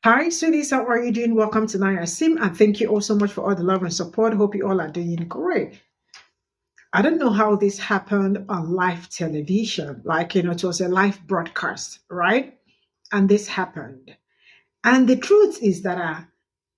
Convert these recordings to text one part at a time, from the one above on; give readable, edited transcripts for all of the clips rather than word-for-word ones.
Hi, sweeties. How are you doing? Welcome to Naya Sim, and thank you all so much for all the love and support. Hope you all are doing great. I don't know how this happened on live television, it was a live broadcast, right? And this happened. And the truth is that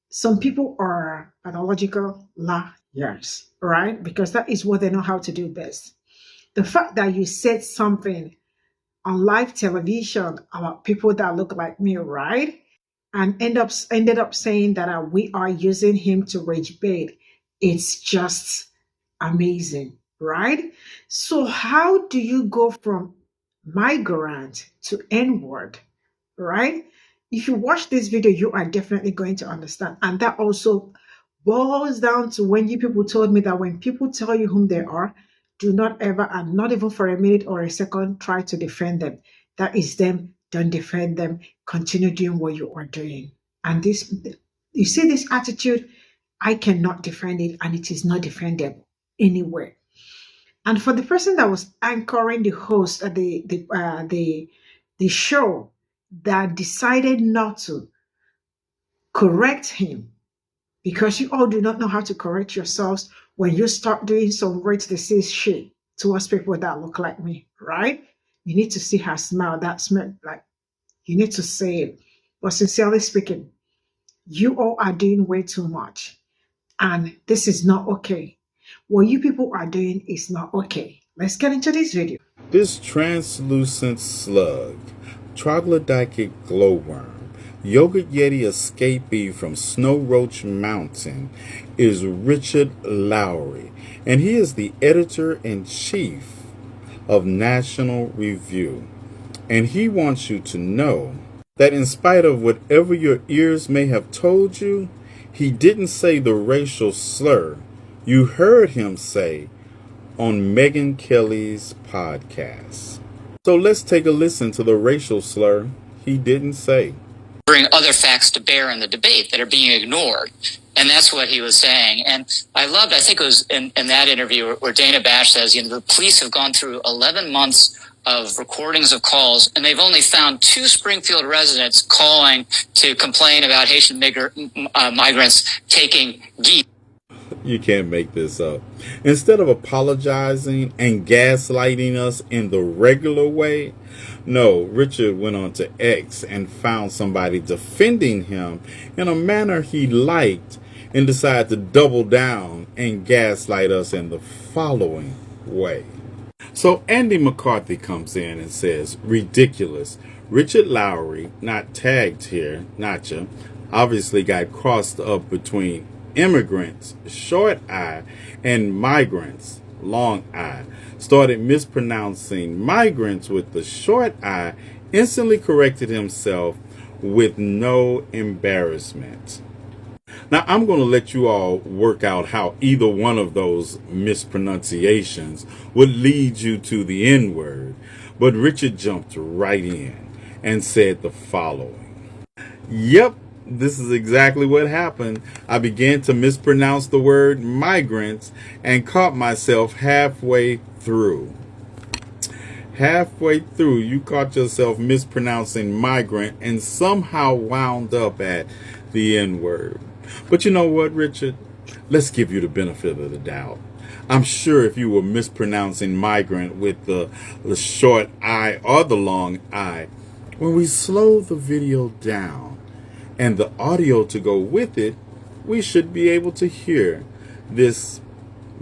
some people are pathological liars, right? Because that is what they know how to do best. The fact that you said something on live television about people that look like me, right? And ended up saying that we are using him to rage bait. It's just amazing, right? So how do you go from migrant to N-word, right? If you watch this video, you are definitely going to understand. And that also boils down to when you people told me that when people tell you whom they are, do not ever, and not even for a minute or a second, try to defend them. That is them. Don't defend them. Continue doing what you are doing. And this, you see this attitude, I cannot defend it, and it is not defendable anywhere. And for the person that was anchoring the host at the show that decided not to correct him, because you all do not know how to correct yourselves when you start doing some rate disease shit towards people that look like me, right? You need to see her smile. That smell, like, you need to say it. But sincerely speaking, you all are doing way too much. And this is not okay. What you people are doing is not okay. Let's get into this video. This translucent slug, troglodytic glowworm, yogurt yeti escapee from Snow Roach Mountain is Richard Lowry, and he is the editor-in-chief of National Review. And he wants you to know that in spite of whatever your ears may have told you, he didn't say the racial slur you heard him say on Megyn Kelly's podcast. So let's take a listen to the racial slur he didn't say. Bring other facts to bear in the debate that are being ignored. And that's what he was saying. And I think it was in that interview where Dana Bash says, the police have gone through 11 months of recordings of calls, and they've only found 2 Springfield residents calling to complain about Haitian migrants taking geese. You can't make this up. Instead of apologizing and gaslighting us in the regular way, no, Richard went on to X and found somebody defending him in a manner he liked and decided to double down and gaslight us in the following way. So Andy McCarthy comes in and says, ridiculous. Richard Lowry, not tagged here, Nacha, obviously got crossed up between immigrants, short I, and migrants, long I. Started mispronouncing migrants with the short I, instantly corrected himself with no embarrassment. Now, I'm going to let you all work out how either one of those mispronunciations would lead you to the N-word, but Richard jumped right in and said the following. Yep, this is exactly what happened. I began to mispronounce the word migrants and caught myself halfway through. Halfway through, you caught yourself mispronouncing migrant and somehow wound up at the N-word. But you know what, Richard? Let's give you the benefit of the doubt. I'm sure if you were mispronouncing migrant with the short I or the long I, when we slow the video down and the audio to go with it, we should be able to hear this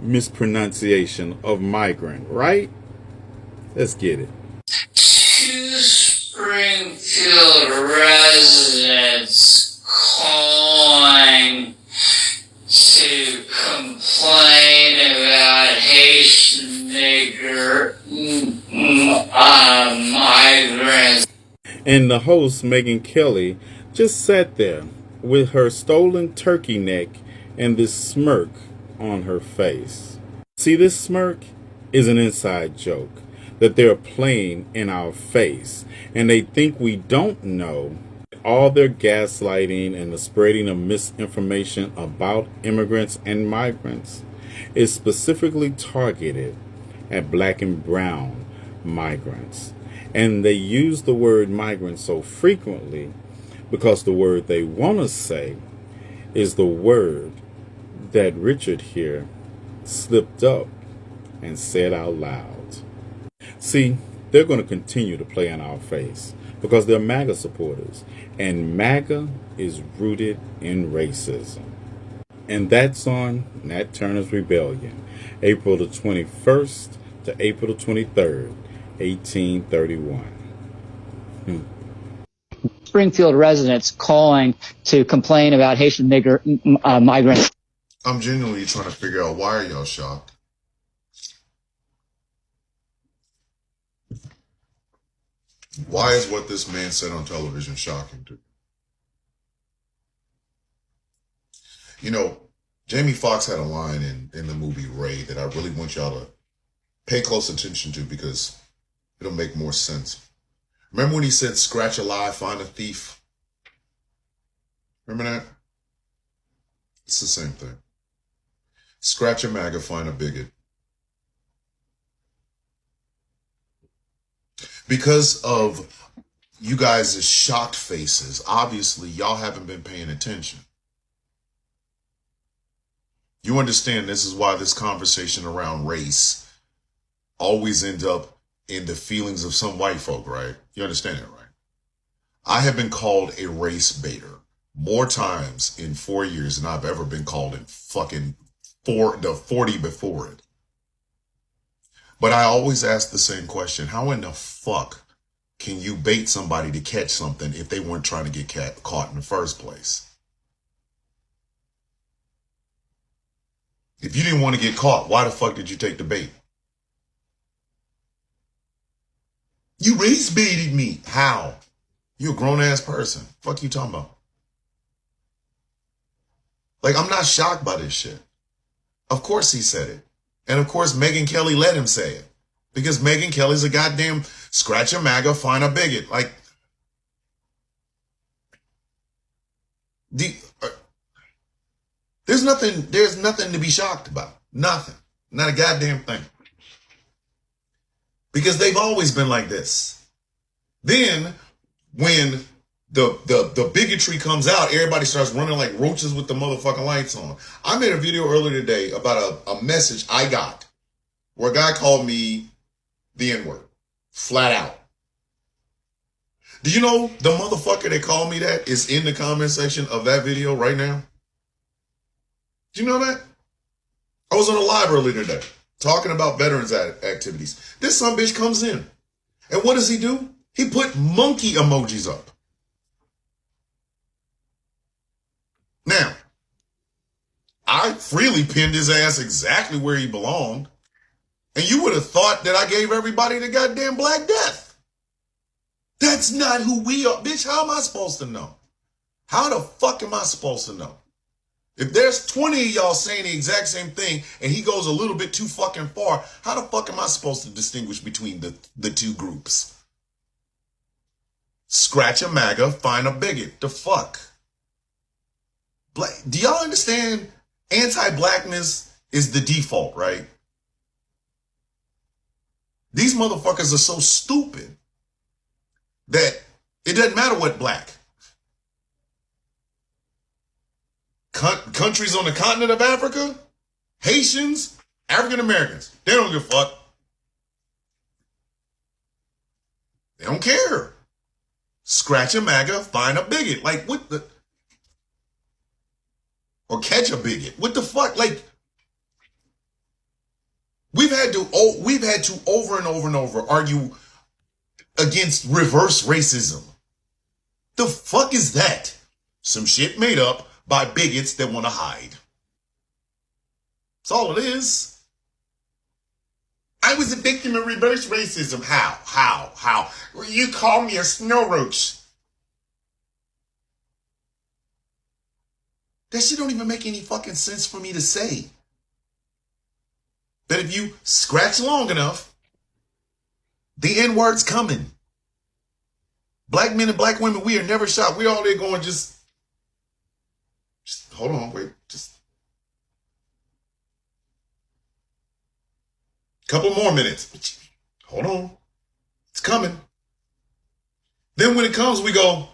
mispronunciation of migrant, right? Let's get it. 2 Springfield residents calling to complain about Haitian migrants. And the host, Megyn Kelly, just sat there with her stolen turkey neck and this smirk on her face. See, this smirk is an inside joke that they're playing in our face, and they think we don't know all their gaslighting and the spreading of misinformation about immigrants and migrants is specifically targeted at black and brown migrants. And they use the word migrant so frequently because the word they want to say is the word that Richard here slipped up and said out loud. See, they're going to continue to play in our face because they're MAGA supporters, and MAGA is rooted in racism. And that's on Nat Turner's Rebellion, April the 21st to April the 23rd, 1831. Springfield residents calling to complain about Haitian migrants. I'm genuinely trying to figure out, why are y'all shocked? Why is what this man said on television shocking to you? You know, Jamie Foxx had a line in the movie Ray that I really want y'all to pay close attention to because it'll make more sense. Remember when he said, scratch a lie, find a thief? Remember that? It's the same thing. Scratch a MAGA, find a bigot. Because of you guys' shocked faces, obviously y'all haven't been paying attention. You understand this is why this conversation around race always ends up in the feelings of some white folk, right? You understand that, right? I have been called a race baiter more times in 4 years than I've ever been called in fucking the 40 before it. But I always ask the same question. How in the fuck can you bait somebody to catch something if they weren't trying to get caught in the first place? If you didn't want to get caught, why the fuck did you take the bait? You race baited me. How? You a grown ass person. Fuck you talking about? Like, I'm not shocked by this shit. Of course he said it. And of course Megyn Kelly let him say it. Because Megyn Kelly's a goddamn scratch a MAGA, find a bigot. Like, there's nothing to be shocked about. Nothing. Not a goddamn thing. Because they've always been like this. Then when the bigotry comes out, everybody starts running like roaches with the motherfucking lights on. I made a video earlier today about a message I got where a guy called me the N-word. Flat out. Do you know the motherfucker that called me that is in the comment section of that video right now? Do you know that? I was on a live earlier today talking about veterans activities. This son bitch comes in. And what does he do? He put monkey emojis up. Now, I freely pinned his ass exactly where he belonged. And you would have thought that I gave everybody the goddamn Black Death. That's not who we are. Bitch, how am I supposed to know? How the fuck am I supposed to know? If there's 20 of y'all saying the exact same thing and he goes a little bit too fucking far, how the fuck am I supposed to distinguish between the two groups? Scratch a MAGA, find a bigot. The fuck? Do y'all understand? Anti-blackness is the default, right? These motherfuckers are so stupid that it doesn't matter what black. Countries on the continent of Africa, Haitians, African Americans, they don't give a fuck. They don't care. Scratch a MAGA, find a bigot. Like, what the? Or catch a bigot. What the fuck? Like, we've had to over and over and over argue against reverse racism. The fuck is that? Some shit made up by bigots that want to hide. That's all it is. I was a victim of reverse racism. How? You call me a snow roach. That shit don't even make any fucking sense for me to say. That if you scratch long enough, the N-word's coming. Black men and black women, we are never shocked. We all there going just hold on, wait, just a couple more minutes. Hold on. It's coming. Then when it comes, we go,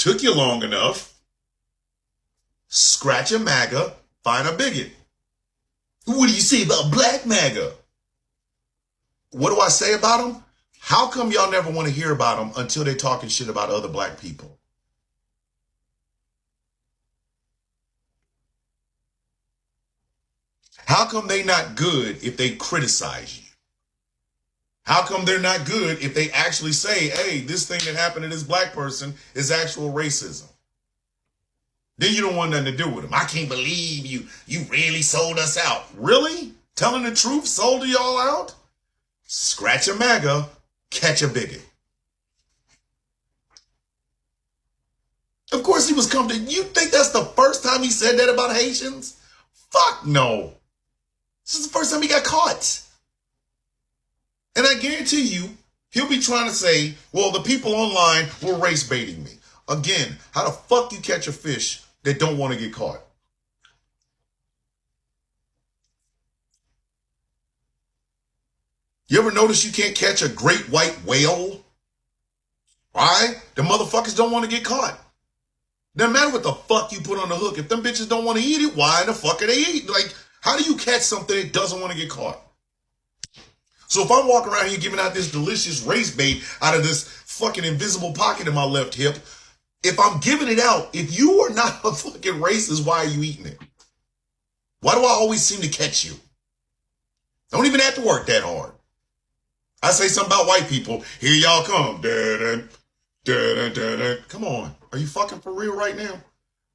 Took you long enough. Scratch a MAGA, find a bigot. What do you say about black MAGA? What do I say about them? How come y'all never want to hear about them until they're talking shit about other black people? How come they not good if they criticize you? How come they're not good if they actually say, hey, this thing that happened to this black person is actual racism? Then you don't want nothing to do with them. I can't believe you really sold us out. Really? Telling the truth sold y'all out? Scratch a MAGA, catch a bigot. Of course he was coming to, you think that's the first time he said that about Haitians? Fuck no. This is the first time he got caught. And I guarantee you, he'll be trying to say, well, the people online were race baiting me. Again, how the fuck you catch a fish that don't want to get caught? You ever notice you can't catch a great white whale? Why? The motherfuckers don't want to get caught. Doesn't matter what the fuck you put on the hook. If them bitches don't want to eat it, why in the fuck are they eating? Like, how do you catch something that doesn't want to get caught? So if I'm walking around here giving out this delicious race bait out of this fucking invisible pocket in my left hip, if I'm giving it out, if you are not a fucking racist, why are you eating it? Why do I always seem to catch you? Don't even have to work that hard. I say something about white people. Here y'all come. Da-da, da-da, da-da. Come on. Are you fucking for real right now?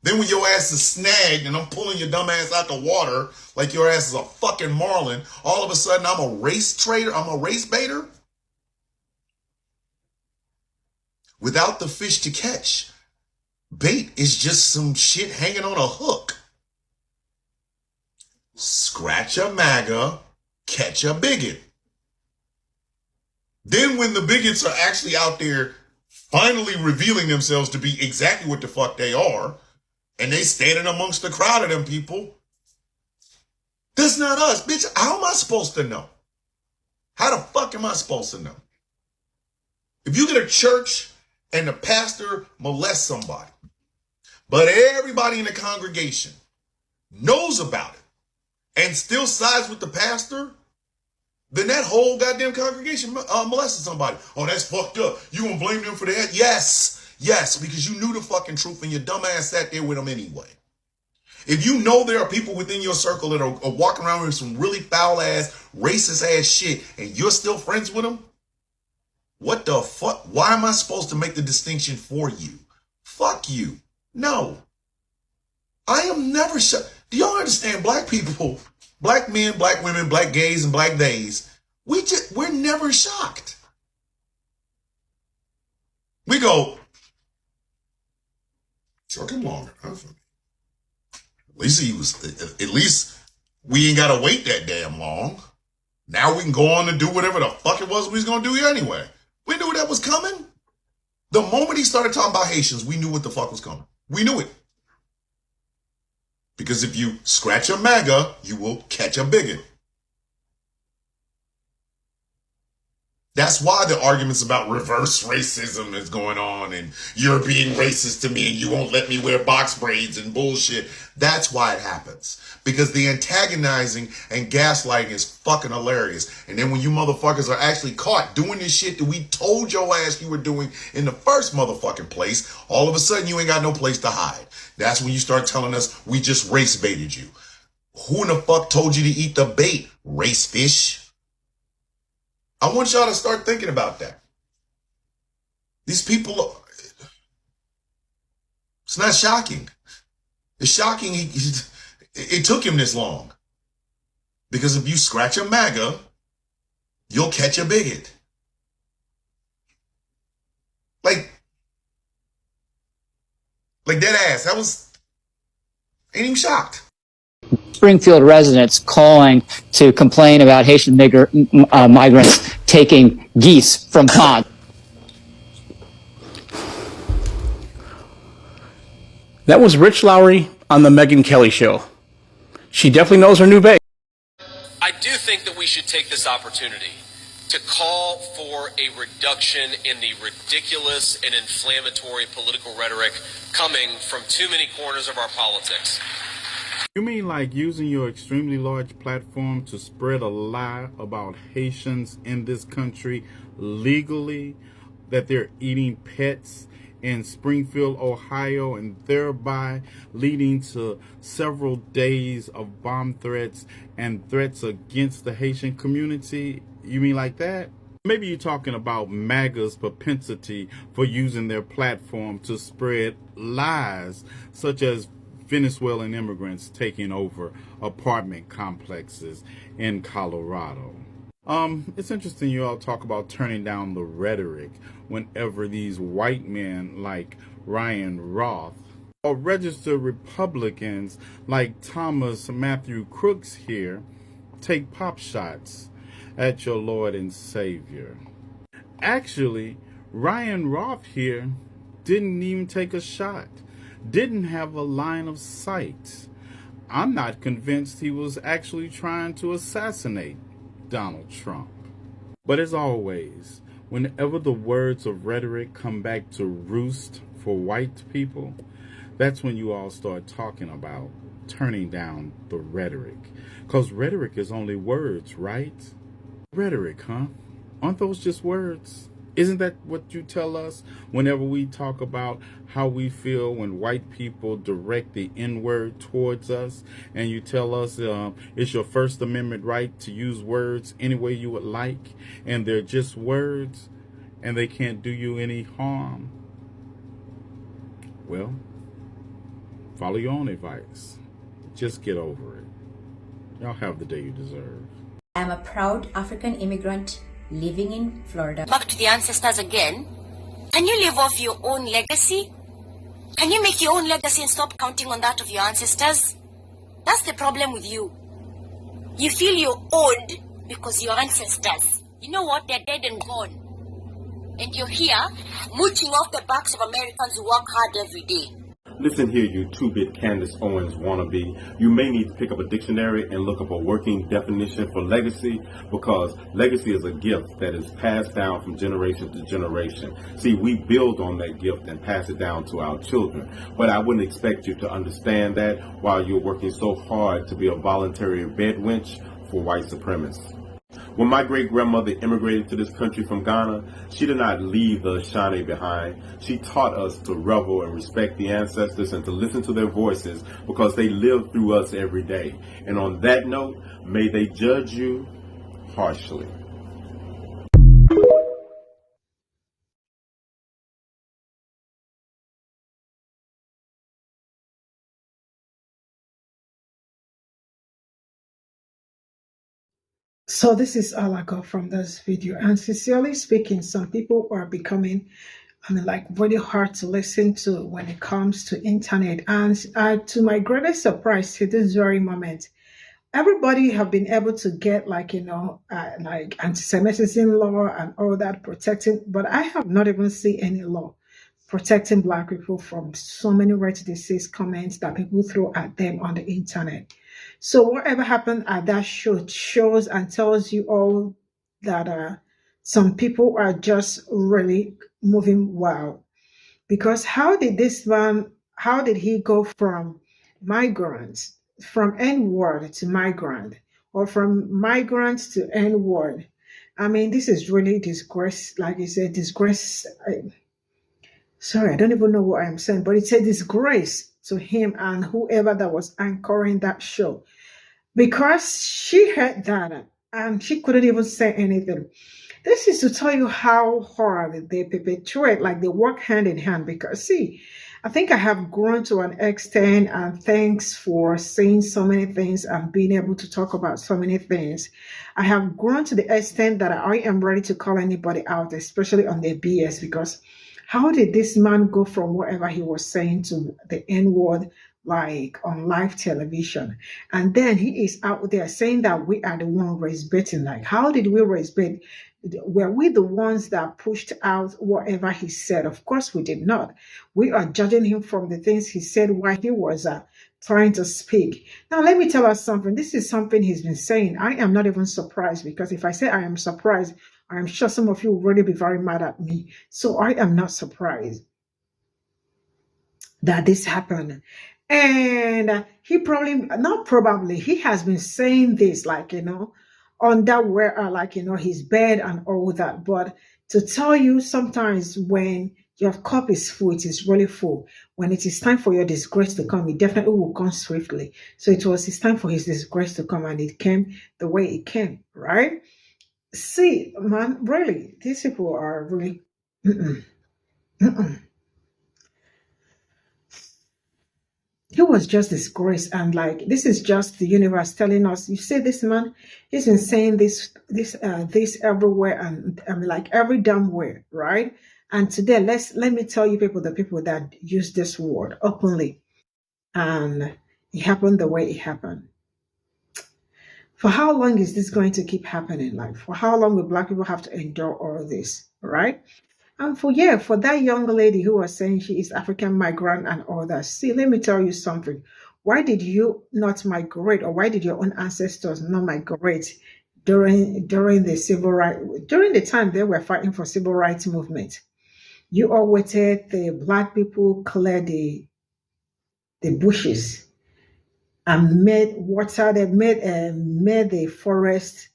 Then when your ass is snagged and I'm pulling your dumb ass out the water like your ass is a fucking marlin, all of a sudden I'm a race trader, I'm a race baiter? Without the fish to catch. Bait is just some shit hanging on a hook. Scratch a MAGA, catch a bigot. Then when the bigots are actually out there finally revealing themselves to be exactly what the fuck they are, and they standing amongst the crowd of them people, that's not us, bitch. How am I supposed to know? How the fuck am I supposed to know? If you get a church and the pastor molests somebody, but everybody in the congregation knows about it and still sides with the pastor, then that whole goddamn congregation molested somebody. Oh, that's fucked up. You gonna blame them for that? Yes, because you knew the fucking truth and your dumb ass sat there with them anyway. If you know there are people within your circle that are walking around with some really foul ass, racist ass shit, and you're still friends with them, what the fuck? Why am I supposed to make the distinction for you? Fuck you. No. I am never shut. Do y'all understand? Black people, black men, black women, black gays, and black days, we're never shocked. We go, took him longer. At least we ain't gotta wait that damn long. Now we can go on and do whatever the fuck it was we was gonna do anyway. We knew that was coming. The moment he started talking about Haitians, we knew what the fuck was coming. We knew it. Because if you scratch a MAGA, you will catch a bigot. That's why the arguments about reverse racism is going on and you're being racist to me and you won't let me wear box braids and bullshit. That's why it happens. Because the antagonizing and gaslighting is fucking hilarious. And then when you motherfuckers are actually caught doing this shit that we told your ass you were doing in the first motherfucking place, all of a sudden you ain't got no place to hide. That's when you start telling us we just race baited you. Who in the fuck told you to eat the bait, race fish? I want y'all to start thinking about that. These people, it's not shocking. It's shocking it took him this long. Because if you scratch a MAGA, you'll catch a bigot. Like that ass. That was, ain't even shocked. Springfield residents calling to complain about Haitian migrants taking geese from ponds. That was Rich Lowry on the Megyn Kelly Show. She definitely knows her new bae. I do think that we should take this opportunity to call for a reduction in the ridiculous and inflammatory political rhetoric coming from too many corners of our politics. You mean like using your extremely large platform to spread a lie about Haitians in this country legally, that they're eating pets in Springfield, Ohio, and thereby leading to several days of bomb threats and threats against the Haitian community? You mean like that? Maybe you're talking about MAGA's propensity for using their platform to spread lies, such as Venezuelan immigrants taking over apartment complexes in Colorado. It's interesting you all talk about turning down the rhetoric whenever these white men like Ryan Roth or registered Republicans like Thomas Matthew Crooks here take pop shots at your Lord and Savior. Actually, Ryan Roth here didn't even take a shot, didn't have a line of sight. I'm not convinced he was actually trying to assassinate Donald Trump. But as always, whenever the words of rhetoric come back to roost for white people, that's when you all start talking about turning down the rhetoric. Because rhetoric is only words, right? Rhetoric, huh? Aren't those just words? Isn't that what you tell us whenever we talk about how we feel when white people direct the N-word towards us? And you tell us it's your First Amendment right to use words any way you would like, and they're just words, and they can't do you any harm. Well, follow your own advice. Just get over it. Y'all have the day you deserve. I'm a proud African immigrant living in Florida. Back to the ancestors again. Can you live off your own legacy? Can you make your own legacy and stop counting on that of your ancestors? That's the problem with you. You feel you're owed because your ancestors, you know what, they're dead and gone. And you're here, mooching off the backs of Americans who work hard every day. Listen here, you two-bit Candace Owens wannabe. You may need to pick up a dictionary and look up a working definition for legacy, because legacy is a gift that is passed down from generation to generation. See, we build on that gift and pass it down to our children. But I wouldn't expect you to understand that while you're working so hard to be a voluntary bed wench for white supremacists. When my great-grandmother immigrated to this country from Ghana, she did not leave the Ashane behind. She taught us to revel and respect the ancestors and to listen to their voices, because they live through us every day. And on that note, may they judge you harshly. So this is all I got from this video. And sincerely speaking, some people are becoming, like really hard to listen to when it comes to internet. And to my greatest surprise, to this very moment, everybody have been able to get like anti-Semitism law and all that protecting, but I have not even seen any law protecting Black people from so many racist comments that people throw at them on the internet. So whatever happened at that show shows and tells you all that some people are just really moving wild. Because how did he go from migrants, from N-word to migrant, or from migrants to N-word? I mean, this is really disgrace, like you said, disgrace. Sorry, I don't even know what I'm saying, but it's a disgrace to him and whoever that was anchoring that show, because she heard that and she couldn't even say anything. This is to tell you how hard they perpetrate, like they work hand in hand. Because see, I think I have grown to an extent, and thanks for saying so many things and being able to talk about so many things. I have grown to the extent that I am ready to call anybody out, especially on their BS, because how did this man go from whatever he was saying to the N-word, like on live television? And then he is out there saying that we are the one race baiting. Like, how did we race bait? Were we the ones that pushed out whatever he said? Of course we did not. We are judging him from the things he said while he was trying to speak. Now, let me tell us something. This is something he's been saying. I am not even surprised, because if I say I am surprised, I'm sure some of you will already be very mad at me. So I am not surprised that this happened. And he probably, not probably, he has been saying this, like, on that where, like, his bed and all that. But to tell you, sometimes when your cup is full, it is really full. When it is time for your disgrace to come, it definitely will come swiftly. So it was his time for his disgrace to come, and it came the way it came, right? See, man, really, these people are really, mm-mm, mm-mm. He was just disgraced, and like this is just the universe telling us. You see, this man, he's been saying this everywhere, and I mean, like every damn where, right? And today, let me tell you, people, the people that use this word openly, and it happened the way it happened. For how long is this going to keep happening? Like, for how long will Black people have to endure all this, right? And for that young lady who was saying she is African migrant and all that. See, let me tell you something. Why did you not migrate, or why did your own ancestors not migrate during the time they were fighting for civil rights movement? You all waited the Black people clear the bushes and made the forest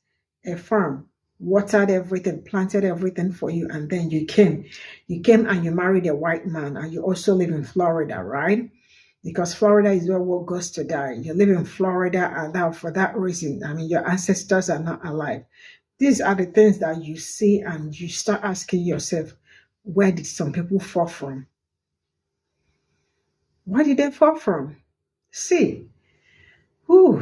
a farm, watered everything, planted everything for you, and then you came and you married a white man, and you also live in Florida, right? Because Florida is where war goes to die. You live in Florida, and now for that reason, I mean, your ancestors are not alive. These are the things that you see, and you start asking yourself, where did some people fall from? Where did they fall from? See, whew.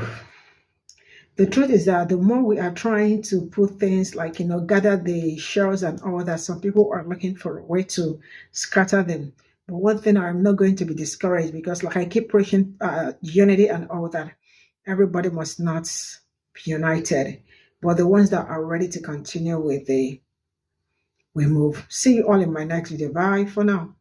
The truth is that the more we are trying to put things like, gather the shells and all that, some people are looking for a way to scatter them. But one thing, I'm not going to be discouraged, because like I keep preaching unity and all that. Everybody must not be united. But the ones that are ready to continue with we move. See you all in my next video. Bye for now.